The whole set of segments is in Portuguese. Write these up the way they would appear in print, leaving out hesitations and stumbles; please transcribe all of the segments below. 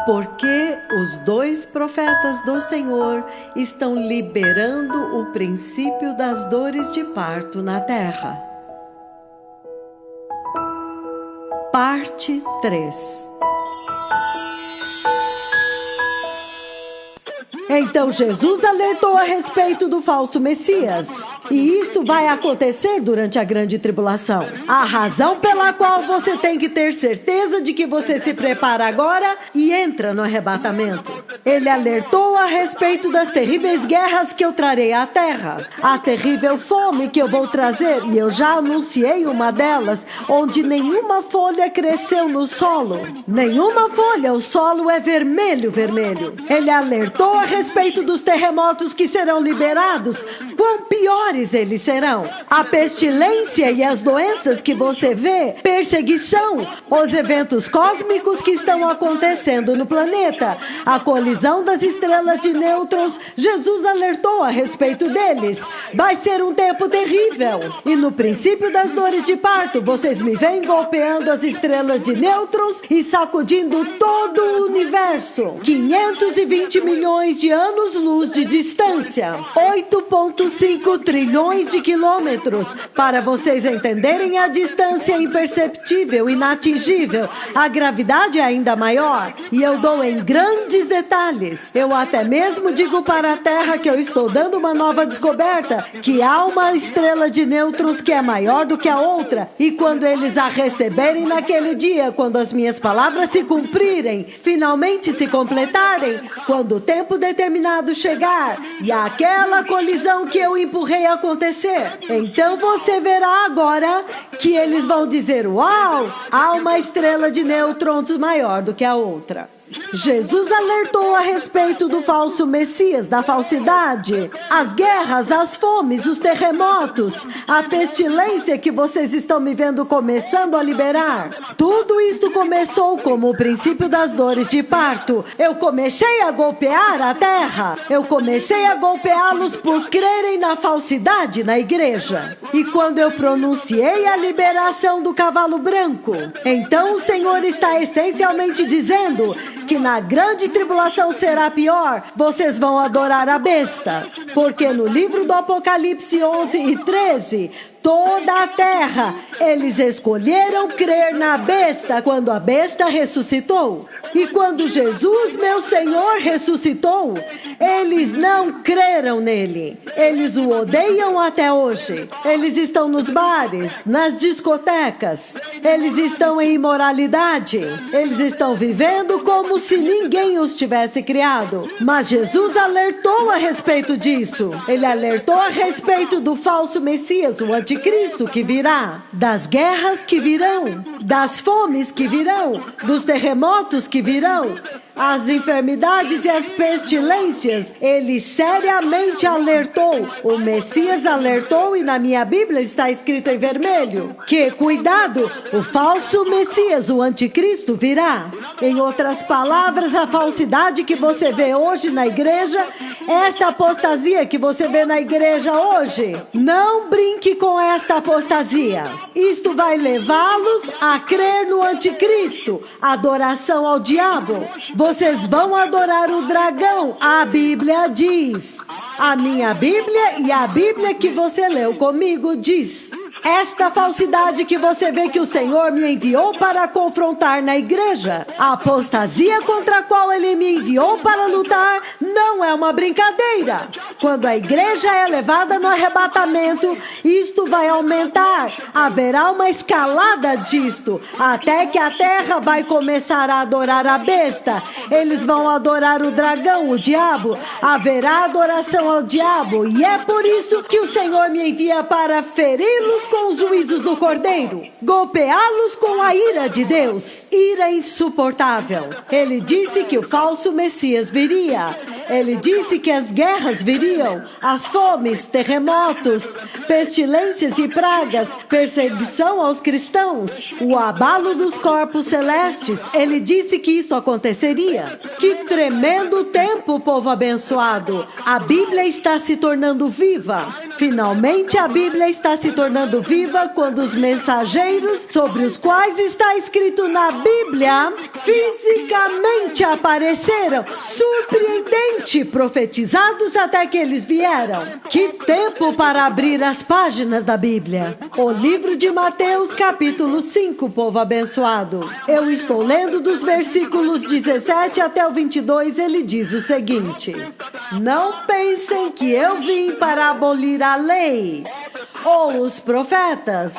Porque os 2 profetas do Senhor estão liberando o princípio das dores de parto na terra. Parte 3. Então Jesus alertou a respeito do falso Messias. E isto vai acontecer durante a grande tribulação. A razão pela qual você tem que ter certeza de que você se prepara agora e entra no arrebatamento. Ele alertou a respeito das terríveis guerras que eu trarei à terra. A terrível fome que eu vou trazer, e eu já anunciei uma delas, onde nenhuma folha cresceu no solo. Nenhuma folha, o solo é vermelho. Ele alertou a respeito dos terremotos que serão liberados, quão piores eles serão. A pestilência e as doenças que você vê, perseguição, os eventos cósmicos que estão acontecendo no planeta, a colisão das estrelas de nêutrons, Jesus alertou a respeito deles. Vai ser um tempo terrível. E no princípio das dores de parto, vocês me veem golpeando as estrelas de nêutrons e sacudindo todo o universo. 520 milhões de anos-luz de distância. 8,5 trilhões de quilômetros. Para vocês entenderem a distância imperceptível, inatingível, a gravidade é ainda maior. E eu dou em grandes detalhes. Eu até mesmo digo para a Terra que eu estou dando uma nova descoberta, que há uma estrela de nêutrons que é maior do que a outra. E quando eles a receberem naquele dia, quando as minhas palavras se cumprirem, finalmente se completarem, quando o tempo determinado chegar e aquela colisão que eu empurrei acontecer, então você verá agora que eles vão dizer: uau, há uma estrela de nêutrons maior do que a outra. Jesus alertou a respeito do falso Messias, da falsidade, as guerras, as fomes, os terremotos, a pestilência que vocês estão me vendo começando a liberar. Tudo isto começou como o princípio das dores de parto. Eu comecei a golpear a terra. Eu comecei a golpeá-los por crerem na falsidade na igreja. E quando eu pronunciei a liberação do cavalo branco, então o Senhor está essencialmente dizendo que na grande tribulação será pior, vocês vão adorar a besta. Porque no livro do Apocalipse 11 e 13, toda a terra, eles escolheram crer na besta quando a besta ressuscitou. E quando Jesus, meu Senhor, ressuscitou, eles não creram nele. Eles o odeiam até hoje. Eles estão nos bares, nas discotecas. Eles estão em imoralidade. Eles estão vivendo como se ninguém os tivesse criado. Mas Jesus alertou a respeito disso. Ele alertou a respeito do falso Messias, o anticristo que virá, das guerras que virão, das fomes que virão, dos terremotos que virão, as enfermidades e as pestilências. Ele seriamente alertou. O Messias alertou, e na minha Bíblia está escrito em vermelho, que cuidado, o falso Messias, o anticristo, virá. Em outras palavras, a falsidade que você vê hoje na igreja, esta apostasia que você vê na igreja hoje, não brinque com esta apostasia. Isto vai levá-los a crer no anticristo, adoração ao diabo. Vocês vão adorar o dragão, a Bíblia diz. A minha Bíblia e a Bíblia que você leu comigo diz. Esta falsidade que você vê que o Senhor me enviou para confrontar na igreja, a apostasia contra a qual Ele me enviou para lutar, não é uma brincadeira. Quando a igreja é levada no arrebatamento, isto vai aumentar. Haverá uma escalada disto, até que a terra vai começar a adorar a besta. Eles vão adorar o dragão, o diabo. Haverá adoração ao diabo, e é por isso que o Senhor me envia para feri-los com os juízos do Cordeiro, golpeá-los com a ira de Deus, ira insuportável. Ele disse que o falso Messias viria. Ele disse que as guerras viriam, as fomes, terremotos, pestilências e pragas, perseguição aos cristãos, o abalo dos corpos celestes. Ele disse que isto aconteceria. Que tremendo tempo, povo abençoado! A Bíblia está se tornando viva. Finalmente a Bíblia está se tornando viva quando os mensageiros sobre os quais está escrito na Bíblia fisicamente apareceram, surpreendente, profetizados até que eles vieram. Que tempo para abrir as páginas da Bíblia. O livro de Mateus, capítulo 5, povo abençoado. Eu estou lendo dos versículos 17 até o 22, ele diz o seguinte: não pensem que eu vim para abolir a lei ou os profetas.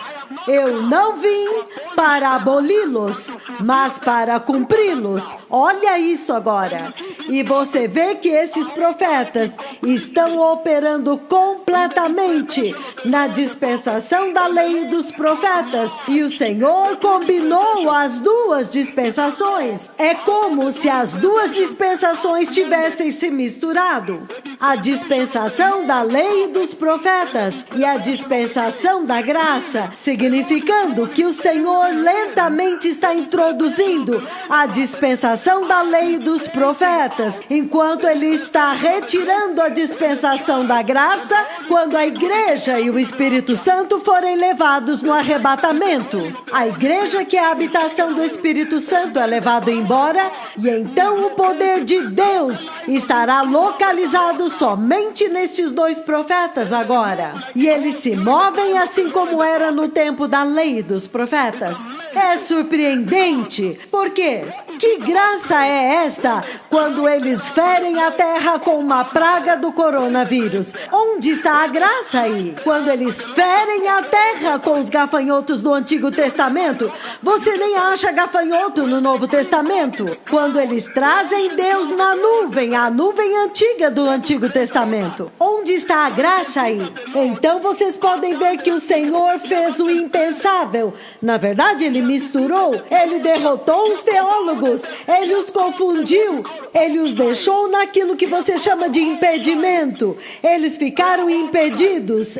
Eu não vim para aboli-los, mas para cumpri-los. Olha isso agora. E você vê que estes profetas estão operando completamente na dispensação da lei e dos profetas. E o Senhor combinou as duas dispensações. É como se as duas dispensações tivessem se misturado. A dispensação da lei e dos profetas e a dispensação da graça, significando que o Senhor lentamente está introduzindo a dispensação da lei e dos profetas, enquanto Ele está retirando a dispensação da graça quando a igreja e o Espírito Santo forem levados no arrebatamento. A igreja, que é a habitação do Espírito Santo, é levado embora e então o poder de Deus estará localizado somente nestes dois profetas agora. E eles se movem assim como era no tempo da lei dos profetas. É surpreendente. Por quê? Que graça é esta quando eles ferem a terra com uma praga do coronavírus? Onde está a graça aí? Quando eles ferem a terra com os gafanhotos do Antigo Testamento, você nem acha gafanhoto no Novo Testamento. Quando eles trazem Deus na nuvem, a nuvem antiga do Antigo Testamento, onde está a graça aí? Então vocês podem ver que o Senhor fez o impensável. Na verdade, Ele misturou, Ele derrotou os teólogos, Ele os confundiu, Ele os deixou naquilo que você chama de impedimento. Eles ficaram impedidos.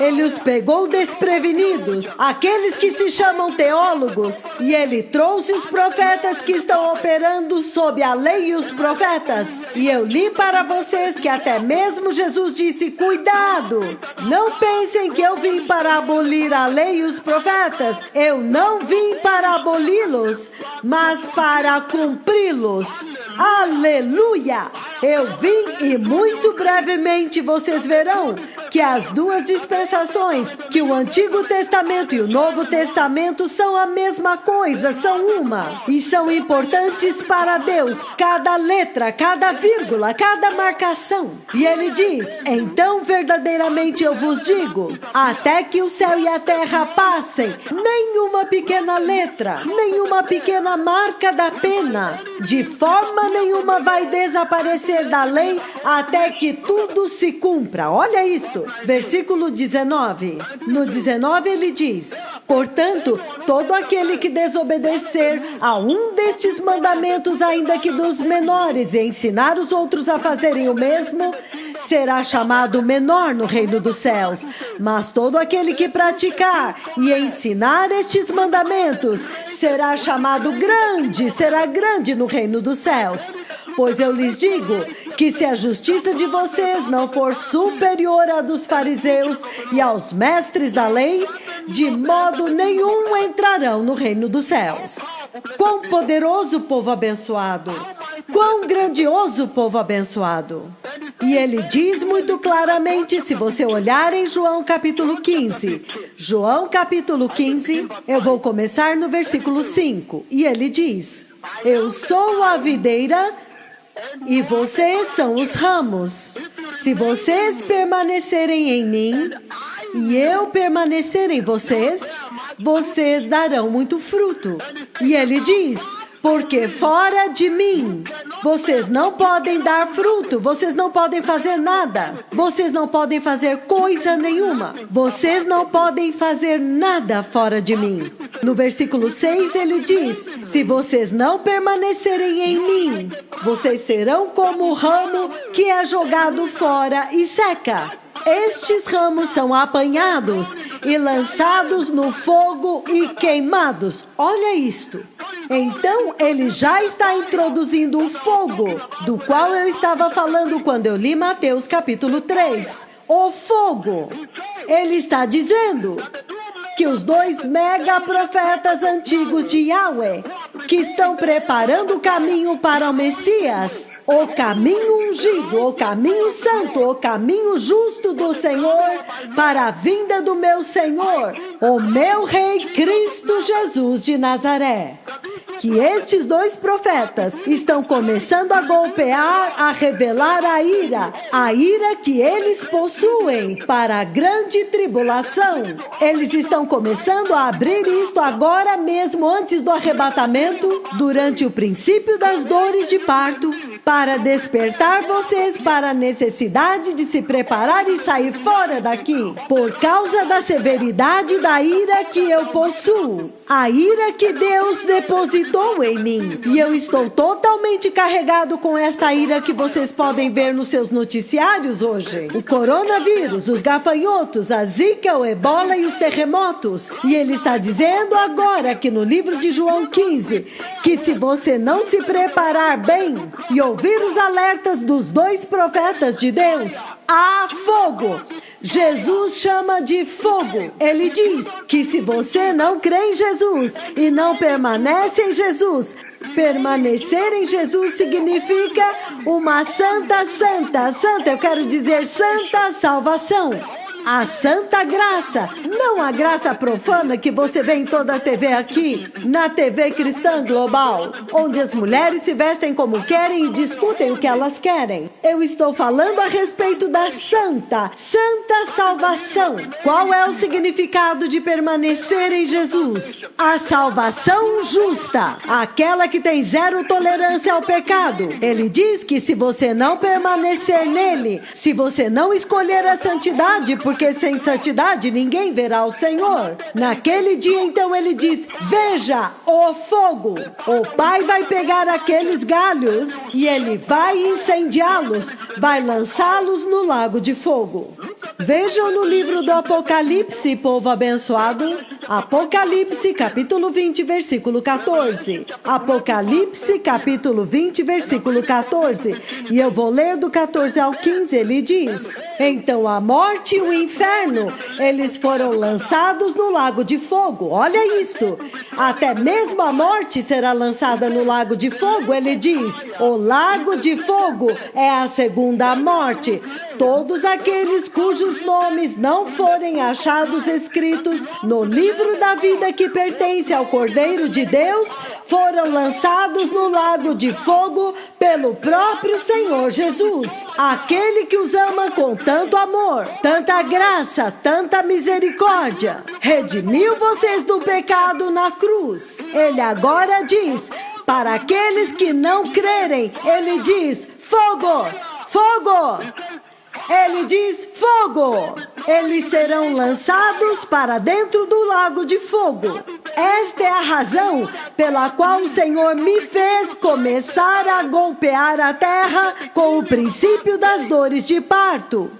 Ele os pegou desprevenidos, aqueles que se chamam teólogos, e Ele trouxe os profetas que estão operando sob a lei e os profetas. E eu li para vocês que até mesmo Jesus disse: cuidado, não pensem que eu vim para abolir a lei e os profetas. Eu não vim para aboli-los, mas para cumpri-los. Aleluia! Eu vim e muito brevemente vocês verão que as duas dispensações, que o Antigo Testamento e o Novo Testamento são a mesma coisa, são uma. E são importantes para Deus, cada letra, cada vírgula, cada marcação. E Ele diz: então verdadeiramente eu vos digo, até que o céu e a terra passem, nenhuma pequena letra, nenhuma pequena marca da pena, de forma nenhuma vai desaparecer da lei até que tudo se cumpra. Olha isto, versículo 19. No 19 ele diz: portanto, todo aquele que desobedecer a um destes mandamentos, ainda que dos menores, e ensinar os outros a fazerem o mesmo, será chamado menor no reino dos céus. Mas todo aquele que praticar e ensinar estes mandamentos será chamado grande, será grande no reino dos céus. Pois eu lhes digo que se a justiça de vocês não for superior à dos fariseus e aos mestres da lei, de modo nenhum entrarão no reino dos céus. Quão poderoso povo abençoado! Quão grandioso povo abençoado! E ele diz muito claramente, se você olhar em João capítulo 15. João capítulo 15, eu vou começar no versículo 5. E ele diz: eu sou a videira e vocês são os ramos. Se vocês permanecerem em mim e eu permanecer em vocês, vocês darão muito fruto. E ele diz: porque fora de mim, vocês não podem dar fruto, vocês não podem fazer nada, vocês não podem fazer coisa nenhuma, vocês não podem fazer nada fora de mim. No versículo 6 ele diz: se vocês não permanecerem em mim, vocês serão como o ramo que é jogado fora e seca. Estes ramos são apanhados e lançados no fogo e queimados. Olha isto. Então, ele já está introduzindo o fogo, do qual eu estava falando quando eu li Mateus capítulo 3. O fogo. Ele está dizendo que os 2 mega profetas antigos de Yahweh, que estão preparando o caminho para o Messias, o caminho ungido, o caminho santo, o caminho justo do Senhor, para a vinda do meu Senhor, o meu Rei Cristo Jesus de Nazaré. Que estes 2 profetas estão começando a golpear, a revelar a ira que eles possuem para a grande tribulação. Eles estão começando a abrir isto agora mesmo, antes do arrebatamento, durante o princípio das dores de parto, para despertar vocês para a necessidade de se preparar e sair fora daqui, por causa da severidade da ira que eu possuo, a ira que Deus depositou em mim. E eu estou totalmente carregado com esta ira que vocês podem ver nos seus noticiários hoje. O coronavírus, os gafanhotos, a zika, o ebola e os terremotos. E ele está dizendo agora aqui no livro de João 15, que se você não se preparar bem e ouvir os alertas dos 2 profetas de Deus, há fogo. Jesus chama de fogo. Ele diz que se você não crê em Jesus e não permanece em Jesus, permanecer em Jesus significa uma santa, eu quero dizer santa salvação. A santa graça, não a graça profana que você vê em toda a TV aqui, na TV Cristã Global, onde as mulheres se vestem como querem e discutem o que elas querem. Eu estou falando a respeito da santa salvação. Qual é o significado de permanecer em Jesus? A salvação justa, aquela que tem 0 tolerância ao pecado. Ele diz que se você não permanecer nele, se você não escolher a santidade, porque sem santidade ninguém verá o Senhor. Naquele dia, então, ele diz: veja o fogo. O Pai vai pegar aqueles galhos e ele vai incendiá-los, vai lançá-los no lago de fogo. Vejam no livro do Apocalipse, povo abençoado. Apocalipse, capítulo 20, versículo 14. Apocalipse, capítulo 20, versículo 14. E eu vou ler do 14 ao 15, ele diz: então a morte e o inferno, eles foram lançados no lago de fogo. Olha isto. Até mesmo a morte será lançada no lago de fogo, ele diz. O lago de fogo é a segunda morte. Todos aqueles cujos nomes não forem achados escritos no livro da vida que pertence ao Cordeiro de Deus, foram lançados no lago de fogo pelo próprio Senhor Jesus. Aquele que os ama com tanto amor, tanta graça, tanta misericórdia, redimiu vocês do pecado na cruz. Ele agora diz, para aqueles que não crerem, ele diz: fogo, fogo. Ele diz: fogo. Eles serão lançados para dentro do lago de fogo. Esta é a razão pela qual o Senhor me fez começar a golpear a terra com o princípio das dores de parto.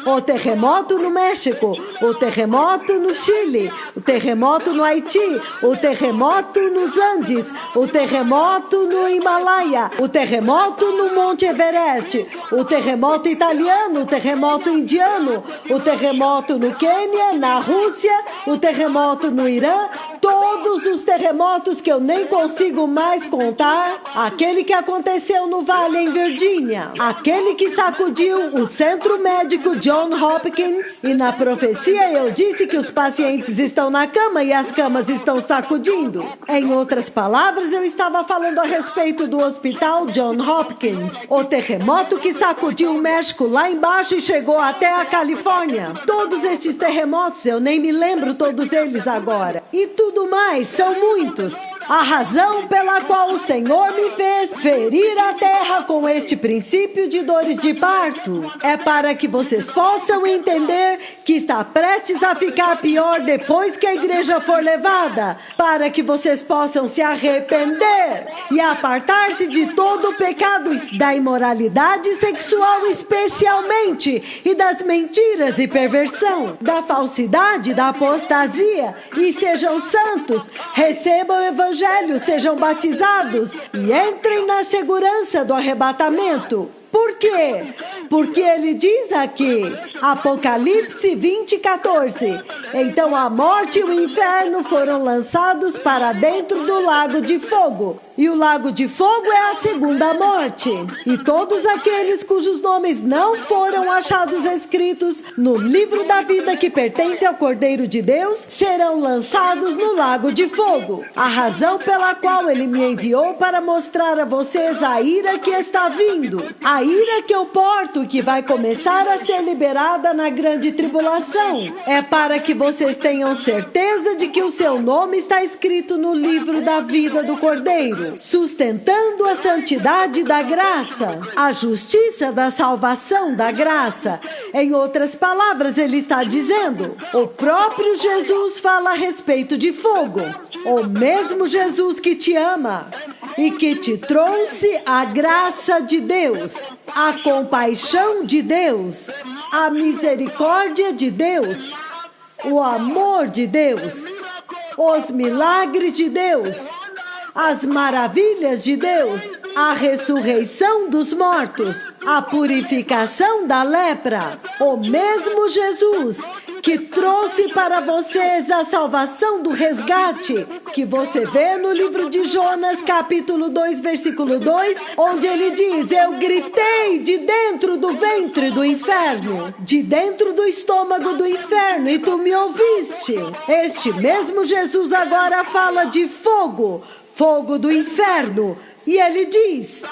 O terremoto no México, o terremoto no Chile, o terremoto no Haiti, o terremoto nos Andes, o terremoto no Himalaia, o terremoto no Monte Everest, o terremoto italiano, o terremoto indiano, o terremoto no Quênia, na Rússia, o terremoto no Irã, todos os terremotos que eu nem consigo mais contar, aquele que aconteceu no Vale em Virgínia, aquele que sacudiu o Centro Médico John Hopkins, e na profecia eu disse que os pacientes estão na cama e as camas estão sacudindo. Em outras palavras, eu estava falando a respeito do hospital John Hopkins, o terremoto que sacudiu o México lá embaixo e chegou até a Califórnia. Todos estes terremotos, eu nem me lembro todos eles agora. E tudo mais, são muitos. A razão pela qual o Senhor me fez ferir a terra com este princípio de dores de parto é para que vocês possam entender que está prestes a ficar pior depois que a igreja for levada, para que vocês possam se arrepender e apartar-se de todo o pecado, da imoralidade sexual especialmente, e das mentiras e perversão, da falsidade, da apostasia, e sejam santos, recebam o evangelho, sejam batizados e entrem na segurança do arrebatamento. Por quê? Porque ele diz aqui, Apocalipse 20:14, então a morte e o inferno foram lançados para dentro do lago de fogo. E o lago de fogo é a segunda morte. E todos aqueles cujos nomes não foram achados escritos no livro da vida que pertence ao Cordeiro de Deus serão lançados no lago de fogo. A razão pela qual ele me enviou para mostrar a vocês a ira que está vindo. A ira que eu porto, que vai começar a ser liberada na grande tribulação. É para que vocês tenham certeza de que o seu nome está escrito no livro da vida do Cordeiro, sustentando a santidade da graça, a justiça da salvação da graça. Em outras palavras, ele está dizendo, o próprio Jesus fala a respeito de fogo. O mesmo Jesus que te ama e que te trouxe a graça de Deus, a compaixão de Deus, a misericórdia de Deus, o amor de Deus, os milagres de Deus, as maravilhas de Deus, a ressurreição dos mortos, a purificação da lepra. O mesmo Jesus que trouxe para vocês a salvação do resgate, que você vê no livro de Jonas, capítulo 2, versículo 2, onde ele diz, eu gritei de dentro do ventre do inferno, de dentro do estômago do inferno, e tu me ouviste. Este mesmo Jesus agora fala de fogo, fogo do inferno. E ele diz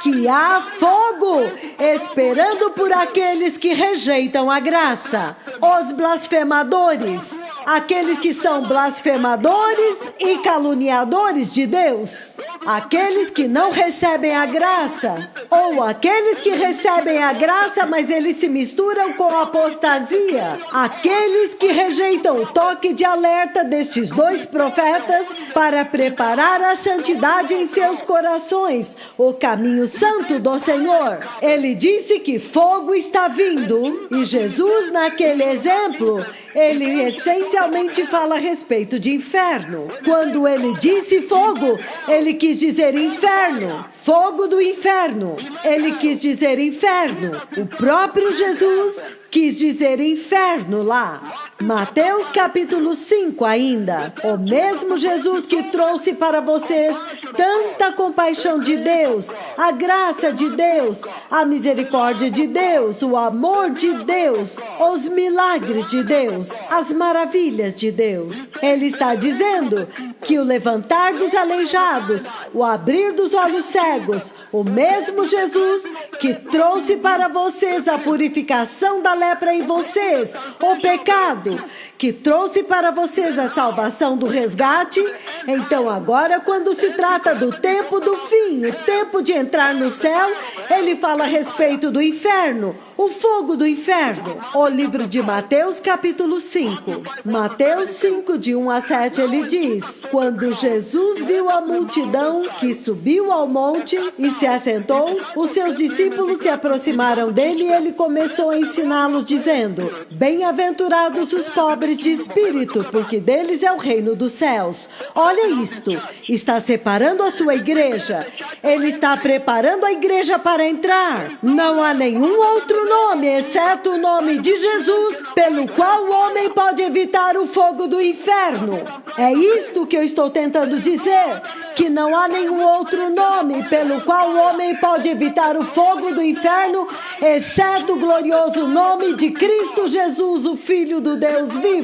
que há fogo esperando por aqueles que rejeitam a graça, os blasfemadores, aqueles que são blasfemadores e caluniadores de Deus, aqueles que não recebem a graça, ou aqueles que recebem a graça, mas eles se misturam com a apostasia, aqueles que rejeitam o toque de alerta destes dois profetas para preparar a santidade em seus corações, o caminho santo do Senhor. Ele disse que fogo está vindo, e Jesus, naquele exemplo, ele essencialmente fala a respeito de inferno. Quando ele disse fogo, ele quis dizer inferno, fogo do inferno. Ele quis dizer inferno. O próprio Jesus quis dizer inferno lá. Mateus capítulo 5 ainda. O mesmo Jesus que trouxe para vocês tanta compaixão de Deus, a graça de Deus, a misericórdia de Deus, o amor de Deus, os milagres de Deus, as maravilhas de Deus. Ele está dizendo que o levantar dos aleijados, o abrir dos olhos cegos, o mesmo Jesus que trouxe para vocês a purificação da lepra em vocês, o pecado, que trouxe para vocês a salvação do resgate. Então agora, quando se trata do tempo do fim, o tempo de entrar no céu, ele fala a respeito do inferno, o fogo do inferno. O livro de Mateus capítulo 5. Mateus 5, de 1 a 7, ele diz, quando Jesus viu a multidão que subiu ao monte e se assentou, os seus discípulos se aproximaram dele e ele começou a ensiná-los, dizendo, bem-aventurados os pobres de espírito, porque deles é o reino dos céus. Olha isto, está separando a sua igreja, ele está preparando a igreja para entrar. Não há nenhum outro nome, exceto o nome de Jesus, pelo qual o homem pode evitar o fogo do inferno. É isto que eu estou tentando dizer, que não há nenhum outro nome pelo qual o homem pode evitar o fogo do inferno, exceto o glorioso nome de Cristo Jesus, o Filho do Deus vivo.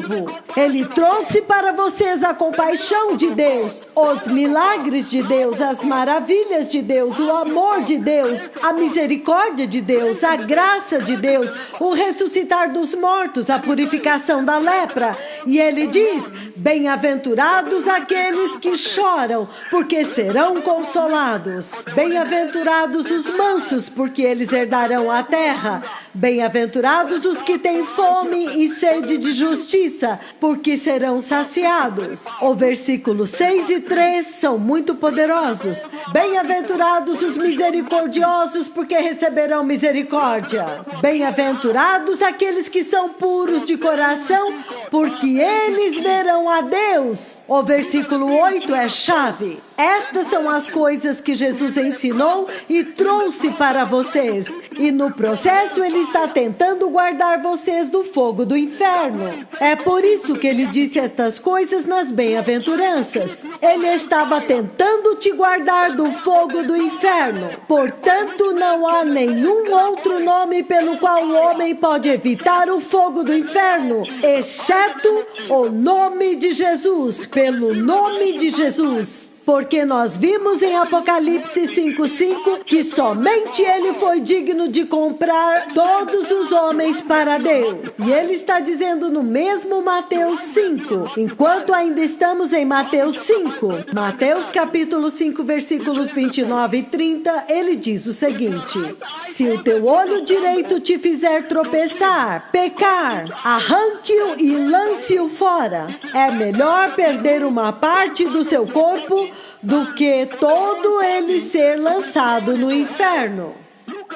Ele trouxe para vocês a compaixão de Deus, os milagres de Deus, as maravilhas de Deus, o amor de Deus, a misericórdia de Deus, a graça de Deus, o ressuscitar dos mortos, a purificação da lepra. E ele diz, bem-aventurados aqueles que choram, porque serão consolados. Bem-aventurados os mansos, porque eles herdarão a terra. Bem-aventurados os que têm fome e sede de justiça, porque serão saciados. O versículo 6 e 3 são muito poderosos. Bem-aventurados os misericordiosos, porque receberão misericórdia. Bem-aventurados aqueles que são puros de coração, porque eles verão a Deus. O versículo 8 é chave. Estas são as coisas que Jesus ensinou e trouxe para vocês. E no processo ele está tentando guardar vocês do fogo do inferno. É por isso que ele disse estas coisas nas bem-aventuranças. Ele estava tentando te guardar do fogo do inferno. Portanto, não há nenhum outro nome pelo qual o homem pode evitar o fogo do inferno, exceto o nome de Jesus, pelo nome de Jesus. Porque nós vimos em Apocalipse 5:5 que somente ele foi digno de comprar todos os homens para Deus. E ele está dizendo no mesmo Mateus 5, enquanto ainda estamos em Mateus 5. Mateus capítulo 5, versículos 29 e 30, ele diz o seguinte: se o teu olho direito te fizer tropeçar, pecar, arranque-o e lance-o fora. É melhor perder uma parte do seu corpo do que todo ele ser lançado no inferno.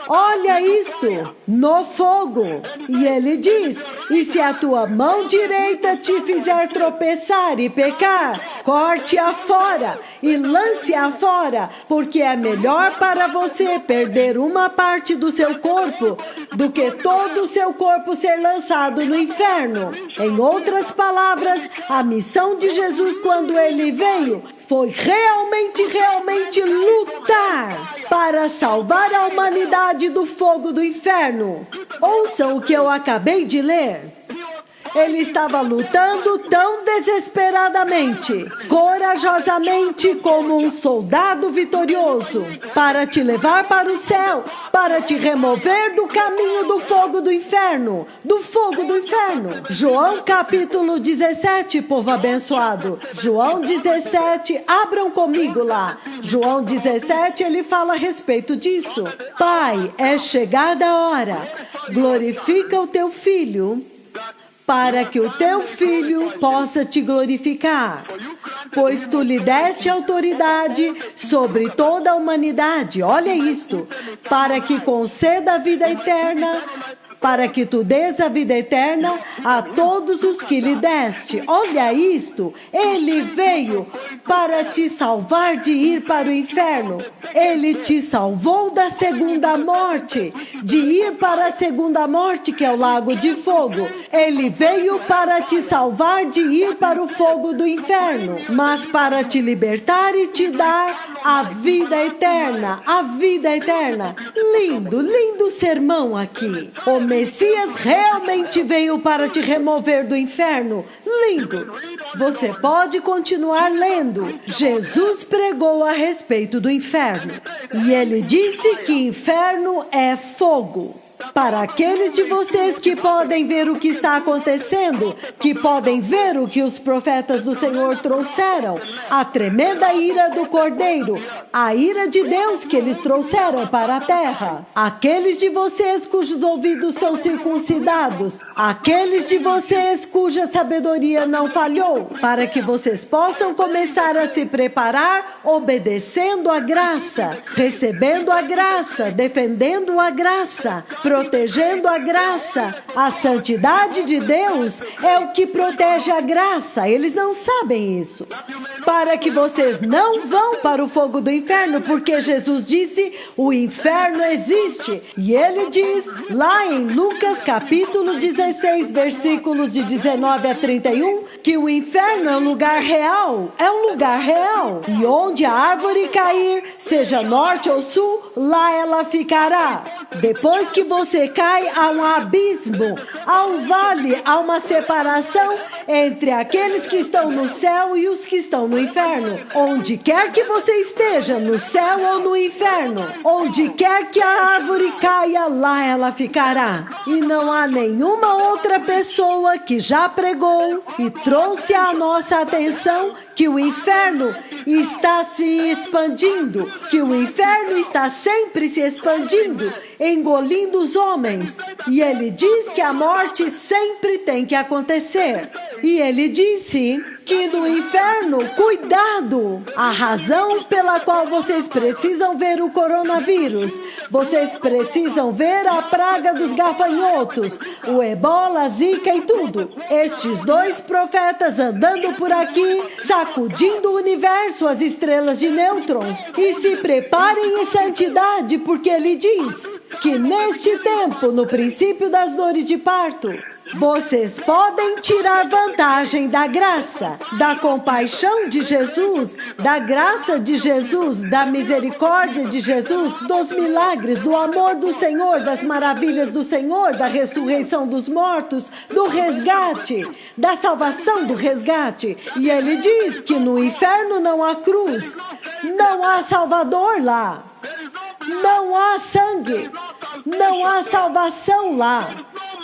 Olha isto, no fogo. E ele diz: e se a tua mão direita te fizer tropeçar e pecar, corte-a fora e lance-a fora, porque é melhor para você perder uma parte do seu corpo do que todo o seu corpo ser lançado no inferno. Em outras palavras, a missão de Jesus quando ele veio foi realmente lutar para salvar a humanidade do fogo do inferno. Ouçam o que eu acabei de ler. Ele estava lutando tão desesperadamente, corajosamente como um soldado vitorioso, para te levar para o céu, para te remover do caminho do fogo do inferno, do fogo do inferno. João capítulo 17, povo abençoado. João 17, abram comigo lá. João 17, ele fala a respeito disso. Pai, é chegada a hora, glorifica o teu filho, para que o teu filho possa te glorificar, pois tu lhe deste autoridade sobre toda a humanidade. Olha isto, para que conceda a vida eterna, para que tu dês a vida eterna a todos os que lhe deste. Olha isto, ele veio para te salvar de ir para o inferno. Ele te salvou da segunda morte, de ir para a segunda morte, que é o lago de fogo. Ele veio para te salvar de ir para o fogo do inferno, mas para te libertar e te dar a vida eterna, a vida eterna. Lindo, lindo sermão aqui. O Messias realmente veio para te remover do inferno. Lindo. Você pode continuar lendo. Jesus pregou a respeito do inferno. E ele disse que inferno é fogo. Para aqueles de vocês que podem ver o que está acontecendo, que podem ver o que os profetas do Senhor trouxeram, a tremenda ira do Cordeiro, a ira de Deus que eles trouxeram para a terra. Aqueles de vocês cujos ouvidos são circuncidados, aqueles de vocês cuja sabedoria não falhou, para que vocês possam começar a se preparar obedecendo a graça, recebendo a graça, defendendo a graça, protegendo a graça. A santidade de Deus é o que protege a graça. Eles não sabem isso. Para que vocês não vão para o fogo do inferno, porque Jesus disse, o inferno existe. E ele diz, lá em Lucas capítulo 16, versículos de 19 a 31, que o inferno é um lugar real. É um lugar real. E onde a árvore cair, seja norte ou sul, lá ela ficará. Depois que você cai, há um abismo, há um vale, há uma separação entre aqueles que estão no céu e os que estão no inferno. Onde quer que você esteja, no céu ou no inferno, onde quer que a árvore caia, lá ela ficará. E não há nenhuma outra pessoa que já pregou e trouxe à nossa atenção que o inferno está se expandindo, que o inferno está sempre se expandindo, engolindo os homens. E ele diz que a morte sempre tem que acontecer. E ele disse que no inferno, cuidado, a razão pela qual vocês precisam ver o coronavírus, vocês precisam ver a praga dos gafanhotos, o ebola, a zika e tudo. Estes dois profetas andando por aqui, sacudindo o universo, as estrelas de nêutrons. E se preparem em santidade, porque ele diz que neste tempo, no princípio das dores de parto, vocês podem tirar vantagem da graça, da compaixão de Jesus, da graça de Jesus, da misericórdia de Jesus, dos milagres, do amor do Senhor, das maravilhas do Senhor, da ressurreição dos mortos, do resgate, da salvação do resgate. E ele diz que no inferno não há cruz, não há Salvador lá, não há sangue, não há salvação lá.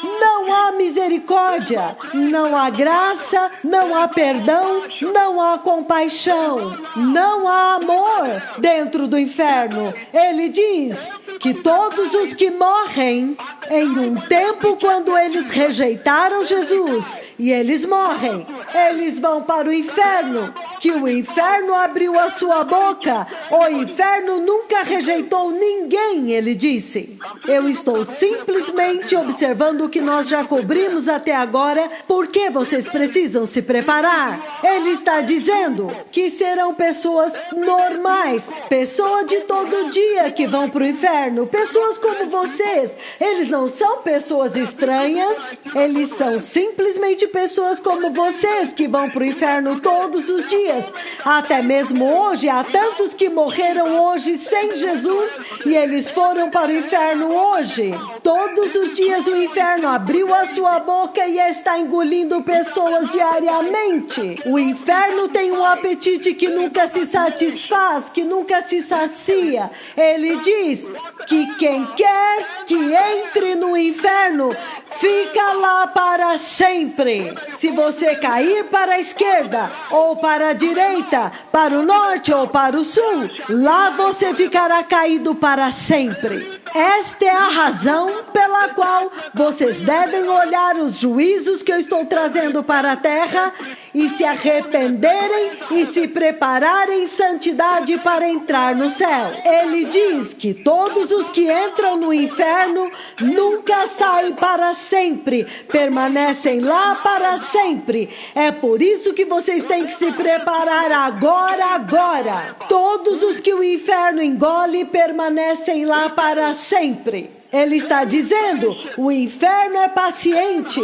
Não há misericórdia, não há graça, não há perdão, não há compaixão, não há amor dentro do inferno. Ele diz que todos os que morrem em um tempo quando eles rejeitaram Jesus e eles morrem, eles vão para o inferno, que o inferno abriu a sua boca. O inferno nunca rejeitou ninguém, ele disse. Eu estou simplesmente observando o que nós já cobrimos até agora, porque vocês precisam se preparar. Ele está dizendo que serão pessoas normais, pessoas de todo dia que vão para o inferno, pessoas como vocês. Eles não são pessoas estranhas, eles são simplesmente pessoas como vocês que vão para o inferno todos os dias. Até mesmo hoje, há tantos que morreram hoje sem Jesus e eles foram para o inferno hoje. Todos os dias o inferno abriu a sua boca e está engolindo pessoas diariamente. O inferno tem um apetite que nunca se satisfaz, que nunca se sacia. Ele diz que quem quer que entre no inferno fica lá para sempre. Se você cair para a esquerda ou para a direita, para o norte ou para o sul, lá você ficará caído para sempre. Esta é a razão pela qual vocês devem olhar os juízos que eu estou trazendo para a terra e se arrependerem e se prepararem em santidade para entrar no céu. Ele diz que todos os que entram no inferno nunca saem para sempre, permanecem lá para sempre. É por isso que vocês têm que se preparar agora. Todos os que o inferno engole permanecem lá para sempre. Ele está dizendo, o inferno é paciente,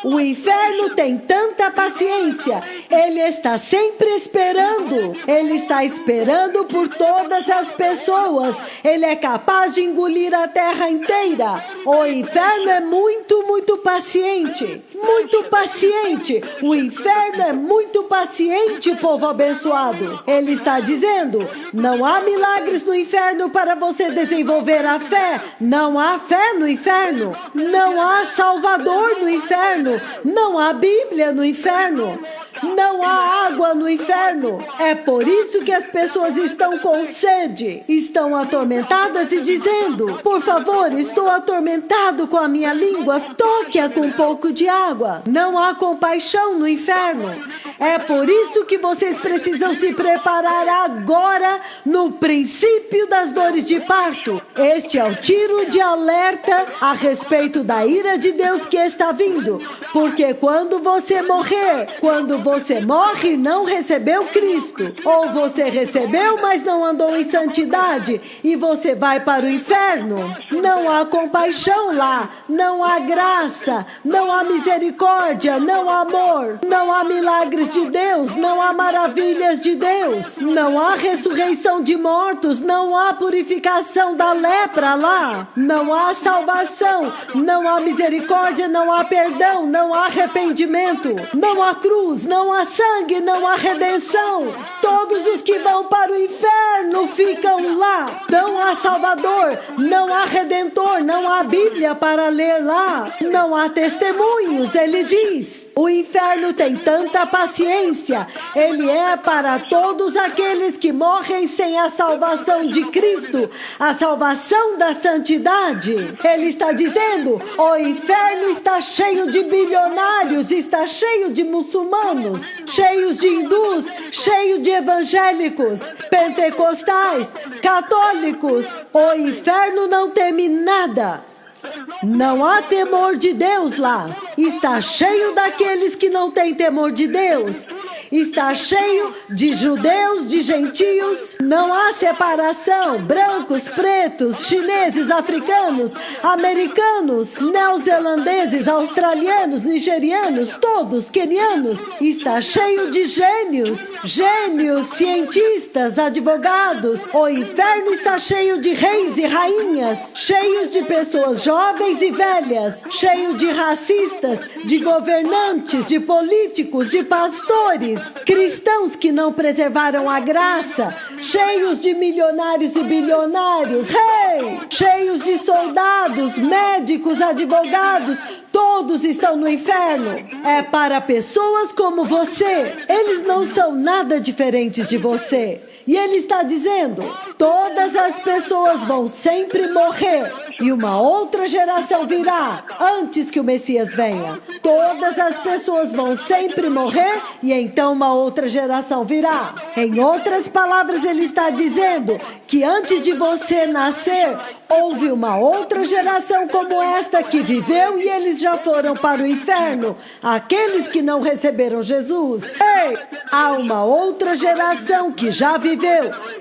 o inferno tem tanta paciência, ele está sempre esperando, ele está esperando por todas as pessoas, ele é capaz de engolir a terra inteira. O inferno é muito paciente, muito paciente, o inferno é muito paciente, povo abençoado. Ele está dizendo, não há milagres no inferno para você desenvolver a fé, não há fé no inferno, não há Salvador no inferno, não há Bíblia no inferno, não há água no inferno. É por isso que as pessoas estão com sede, estão atormentadas e dizendo, por favor, estou atormentado com a minha língua, toque-a com um pouco de água. Não há compaixão no inferno. É por isso que vocês precisam se preparar agora no princípio das dores de parto. Este é o tiro de alerta a respeito da ira de Deus que está vindo. Porque quando você morrer, quando você morre e não recebeu Cristo, ou você recebeu, mas não andou em santidade, e você vai para o inferno, não há compaixão lá, não há graça, não há misericórdia, não há amor, não há milagres de Deus, não há maravilhas de Deus, não há ressurreição de mortos, não há purificação da lepra lá, não há salvação, não há misericórdia, não há perdão, não há arrependimento, não há cruz, não há sangue, não há redenção. condenação. Todos os que vão para o inferno ficam lá. Não há Salvador, não há Redentor, não há Bíblia para ler lá. Não há testemunhos, ele diz. O inferno tem tanta paciência. Ele é para todos aqueles que morrem sem a salvação de Cristo, a salvação da santidade. Ele está dizendo: o inferno está cheio de bilionários, está cheio de muçulmanos, cheios de hindus, cheio de evangélicos, pentecostais, católicos. O inferno não teme nada. Não há temor de Deus lá. Está cheio daqueles que não têm temor de Deus. Está cheio de judeus, de gentios. Não há separação. Brancos, pretos, chineses, africanos, americanos, neozelandeses, australianos, nigerianos, todos, quenianos. Está cheio de gênios, cientistas, advogados. O inferno está cheio de reis e rainhas, cheios de pessoas jovens e velhas, cheio de racistas, de governantes, de políticos, de pastores, cristãos que não preservaram a graça, cheios de milionários e bilionários, cheios de soldados, médicos, advogados. Todos estão no inferno. É para pessoas como você. Eles não são nada diferentes de você. E ele está dizendo: todas as pessoas vão sempre morrer e uma outra geração virá antes que o Messias venha. Todas as pessoas vão sempre morrer e então uma outra geração virá. Em outras palavras, ele está dizendo que antes de você nascer, houve uma outra geração como esta que viveu e eles já foram para o inferno. Aqueles que não receberam Jesus. Há uma outra geração que já viveu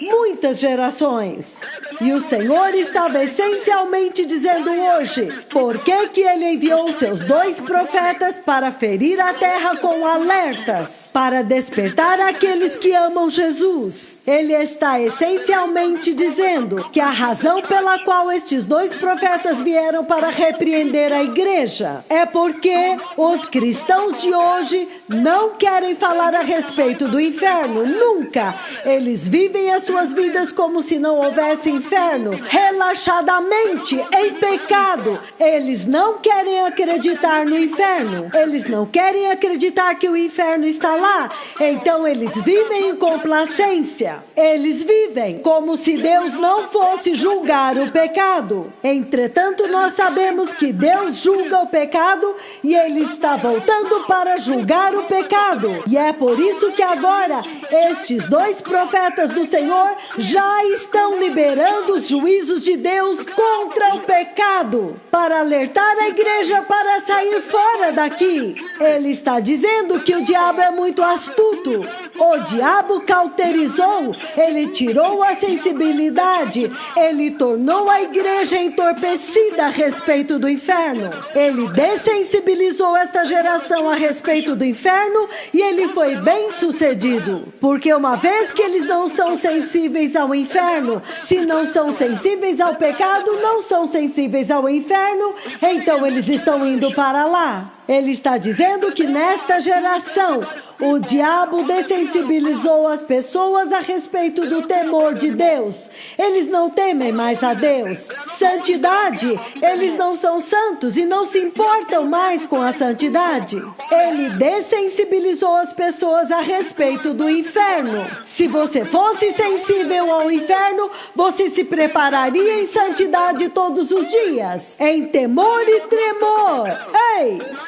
muitas gerações. E o Senhor estava essencialmente dizendo hoje: por que ele enviou seus 2 profetas para ferir a terra com alertas, para despertar aqueles que amam Jesus? Ele está essencialmente dizendo que a razão pela qual estes 2 profetas vieram para repreender a igreja é porque os cristãos de hoje não querem falar a respeito do inferno, nunca. Eles vivem as suas vidas como se não houvesse inferno, relaxadamente, em pecado. Eles não querem acreditar no inferno, eles não querem acreditar que o inferno está lá. Então eles vivem em complacência. Eles vivem como se Deus não fosse julgar o pecado. Entretanto, nós sabemos que Deus julga o pecado e Ele está voltando para julgar o pecado. E é por isso que agora estes 2 profetas do Senhor já estão liberando os juízos de Deus contra o pecado, para alertar a igreja para sair fora daqui. Ele está dizendo que o diabo é muito astuto. O diabo cauterizou, ele tirou a sensibilidade, ele tornou a igreja entorpecida a respeito do inferno. Ele dessensibilizou esta geração a respeito do inferno e ele foi bem sucedido. Porque uma vez que eles não são sensíveis ao inferno, se não são sensíveis ao pecado, não são sensíveis ao inferno, então eles estão indo para lá. Ele está dizendo que nesta geração o diabo dessensibilizou as pessoas a respeito do temor de Deus. Eles não temem mais a Deus. Santidade, eles não são santos e não se importam mais com a santidade. Ele dessensibilizou as pessoas a respeito do inferno. Se você fosse sensível ao inferno, você se prepararia em santidade todos os dias, em temor e tremor.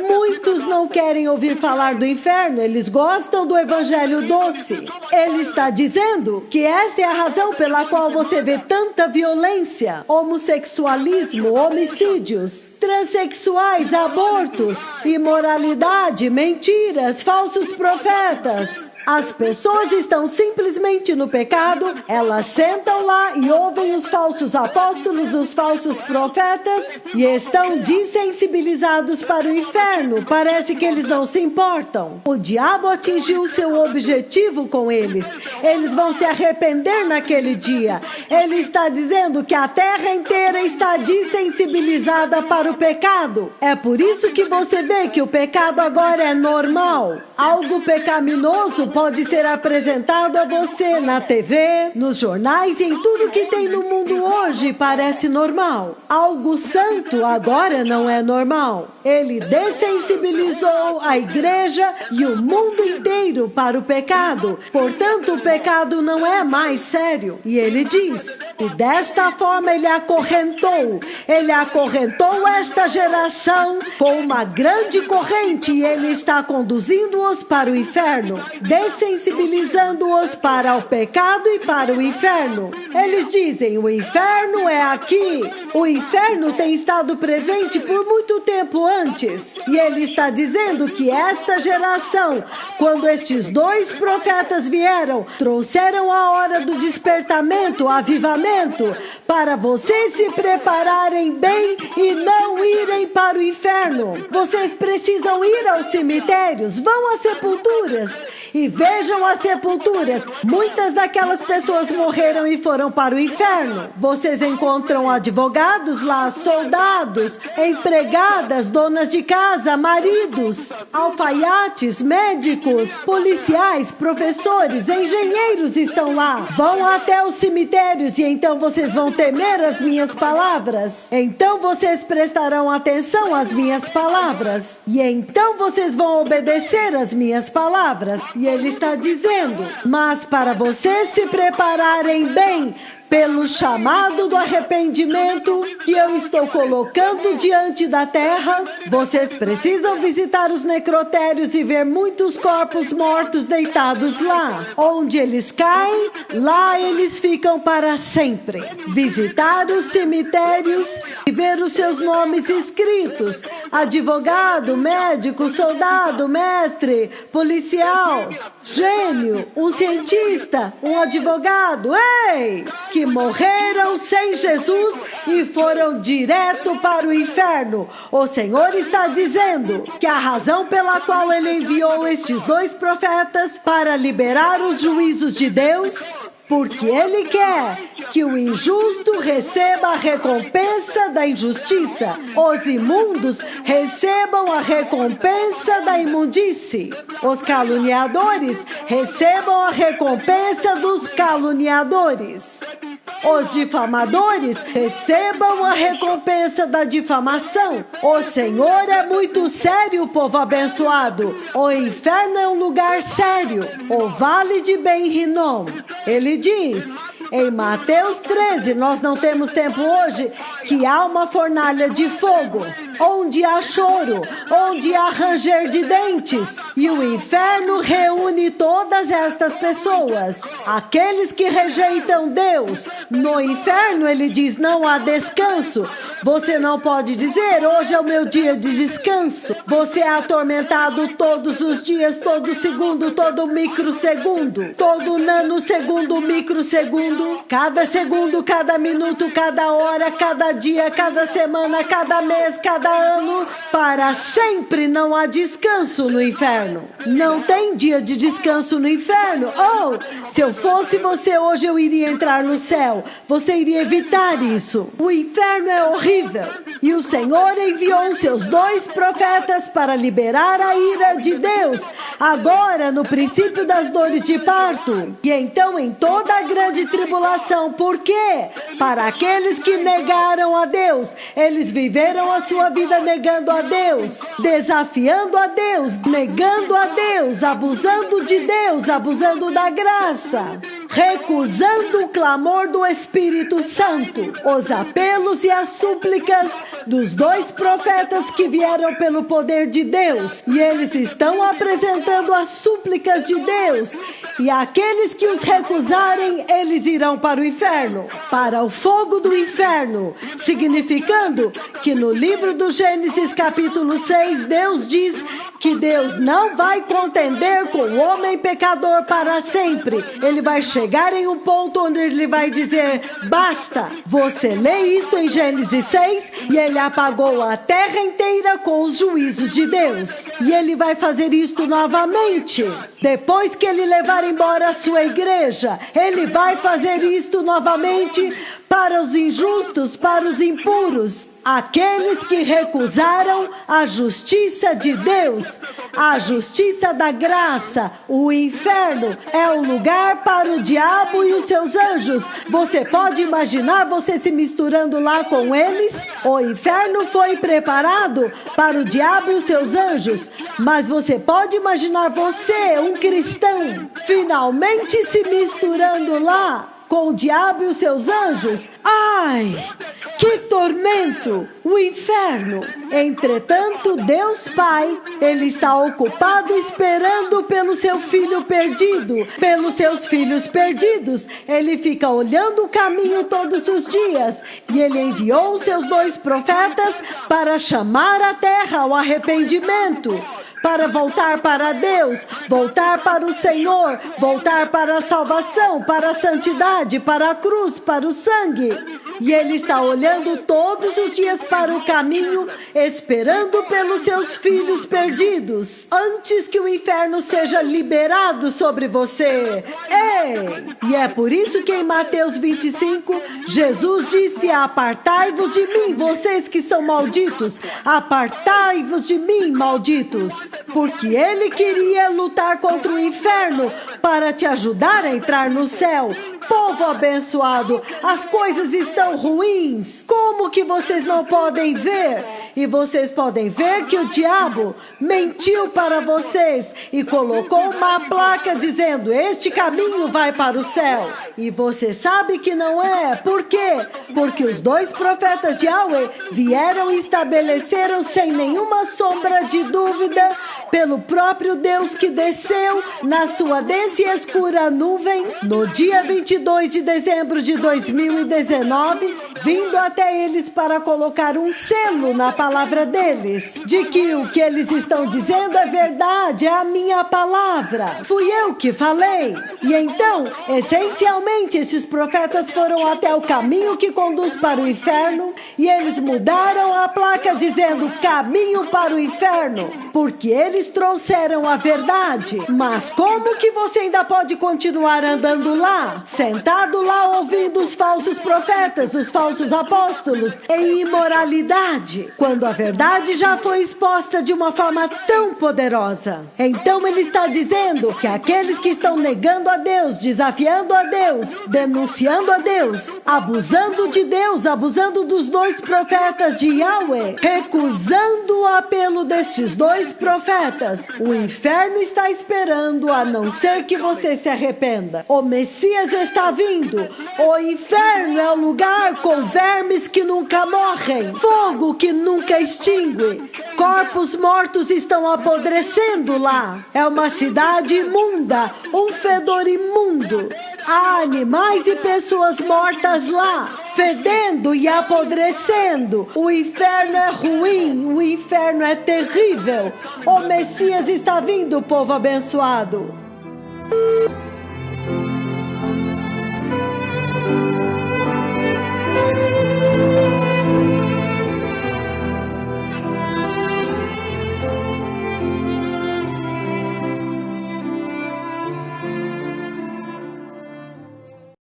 Muitos não querem ouvir falar do inferno, eles gostam do evangelho doce. Ele está dizendo que esta é a razão pela qual você vê tanta violência, homossexualismo, homicídios, transexuais, abortos, imoralidade, mentiras, falsos profetas. As pessoas estão simplesmente no pecado, elas sentam lá e ouvem os falsos apóstolos, os falsos profetas e estão desensibilizados para o inferno. Parece que eles não se importam. O diabo atingiu seu objetivo com eles. Eles vão se arrepender naquele dia. Ele está dizendo que a terra inteira está desensibilizada para o pecado. É por isso que você vê que o pecado agora é normal. Algo pecaminoso pode ser apresentado a você na TV, nos jornais e em tudo que tem no mundo hoje parece normal. Algo santo agora não é normal. Ele dessensibilizou a igreja e o mundo inteiro para o pecado. Portanto, o pecado não é mais sério. E ele diz, e desta forma ele acorrentou esta geração com uma grande corrente e ele está conduzindo-os para o inferno, dessensibilizando-os para o pecado e para o inferno. Eles dizem, o inferno é aqui. O inferno tem estado presente por muito tempo antes. E ele está dizendo que esta geração, quando estes dois profetas vieram, trouxeram a hora do despertamento, o avivamento, para vocês se prepararem bem e não irem para o inferno. Vocês precisam ir aos cemitérios, vão às sepulturas e vejam as sepulturas. Muitas daquelas pessoas morreram e foram para o inferno. Vocês encontram advogados lá, soldados, empregadas, donas de casa, maridos, alfaiates, médicos, policiais, professores, engenheiros estão lá. Vão até os cemitérios e então vocês vão temer as minhas palavras. Então vocês prestarão atenção às minhas palavras. E então vocês vão obedecer às minhas palavras. E ele está dizendo, mas para vocês se prepararem bem pelo chamado do arrependimento que eu estou colocando diante da terra, vocês precisam visitar os necrotérios e ver muitos corpos mortos deitados lá. Onde eles caem, lá eles ficam para sempre. Visitar os cemitérios e ver os seus nomes escritos. Advogado, médico, soldado, mestre, policial, gênio, um cientista, um advogado, que morreram sem Jesus e foram direto para o inferno. O Senhor está dizendo que a razão pela qual ele enviou estes dois profetas para liberar os juízos de Deus, porque ele quer que o injusto receba a recompensa da injustiça, os imundos recebam a recompensa da imundície, os caluniadores recebam a recompensa dos caluniadores, os difamadores recebam a recompensa da difamação. O Senhor é muito sério, povo abençoado. O inferno é um lugar sério, o vale de Ben-Rinom. Ele diz em Mateus 13, nós não temos tempo hoje, que há uma fornalha de fogo, onde há choro, onde há ranger de dentes, e o inferno reúne todas estas pessoas, aqueles que rejeitam Deus. No inferno, ele diz, não há descanso. Você não pode dizer, hoje é o meu dia de descanso. Você é atormentado todos os dias, todo segundo, todo microsegundo, todo nanosegundo, microsegundo, cada minuto, cada hora, cada dia, cada semana, cada mês, cada ano. Para sempre não há descanso no inferno. Não tem dia de descanso no inferno. Se eu fosse você hoje, eu iria entrar no céu. Você iria evitar isso. O inferno é horrível. E o Senhor enviou os seus dois profetas para liberar a ira de Deus, agora no princípio das dores de parto. E então em toda a grande tribulação. Por quê? Para aqueles que negaram a Deus. Eles viveram a sua vida negando a Deus, desafiando a Deus, negando a Deus, abusando de Deus, abusando da graça, recusando o clamor do Espírito Santo, os apelos e as súplicas dos dois profetas que vieram pelo poder de Deus. E eles estão apresentando as súplicas de Deus. E aqueles que os recusarem, eles irão para o inferno, para o fogo do inferno, significando que no livro do Gênesis capítulo 6, Deus diz que Deus não vai contender com o homem pecador para sempre. Ele vai chegar em um ponto onde ele vai dizer, basta. Você lê isto em Gênesis 6 e ele apagou a terra inteira com os juízos de Deus. E ele vai fazer isto novamente. Depois que ele levar embora a sua igreja, ele vai fazer isto novamente para os injustos, para os impuros, aqueles que recusaram a justiça de Deus, a justiça da graça. O inferno é o lugar para o diabo e os seus anjos. Você pode imaginar você se misturando lá com eles? O inferno foi preparado para o diabo e os seus anjos, mas você pode imaginar você, um cristão, finalmente se misturando lá com o diabo e os seus anjos? Ai, que tormento! O inferno. Entretanto, Deus Pai, Ele está ocupado esperando pelo seu filho perdido, pelos seus filhos perdidos. Ele fica olhando o caminho todos os dias e Ele enviou os seus 2 profetas para chamar a terra ao arrependimento, para voltar para Deus, voltar para o Senhor, voltar para a salvação, para a santidade, para a cruz, para o sangue. E Ele está olhando todos os dias para o caminho, esperando pelos seus filhos perdidos, antes que o inferno seja liberado sobre você. Ei! E é por isso que em Mateus 25, Jesus disse: apartai-vos de mim, vocês que são malditos, apartai-vos de mim, malditos. Porque Ele queria lutar contra o inferno para te ajudar a entrar no céu. Povo abençoado, as coisas estão ruins. Como que vocês não podem ver? E vocês podem ver que o diabo mentiu para vocês e colocou uma placa dizendo: este caminho vai para o céu. E você sabe que não é. Por quê? Porque os 2 profetas de Yahweh vieram e estabeleceram sem nenhuma sombra de dúvida, pelo próprio Deus que desceu na sua densa e escura nuvem, no dia 22 de dezembro de 2019, vindo até eles para colocar um selo na palavra deles, de que o que eles estão dizendo é verdade, é a minha palavra, fui eu que falei. E então, essencialmente, esses profetas foram até o caminho que conduz para o inferno e eles mudaram a placa dizendo: caminho para o inferno, porque eles trouxeram a verdade. Mas como que você ainda pode continuar andando lá, sentado lá ouvindo os falsos profetas, os falsos apóstolos, em imoralidade, quando a verdade já foi exposta de uma forma tão poderosa? Então Ele está dizendo que aqueles que estão negando a Deus, desafiando a Deus, denunciando a Deus, abusando de Deus, abusando dos 2 profetas de Yahweh, recusando o apelo destes 2 profetas, o inferno está esperando, a não ser que você se arrependa. O Messias está vindo. O inferno é o lugar com vermes que nunca morrem, fogo que nunca extingue, corpos mortos estão apodrecendo lá. É uma cidade imunda, um fedor imundo. Há animais e pessoas mortas lá, fedendo e apodrecendo. O inferno é ruim, o inferno é terrível. O Messias está vindo, povo abençoado.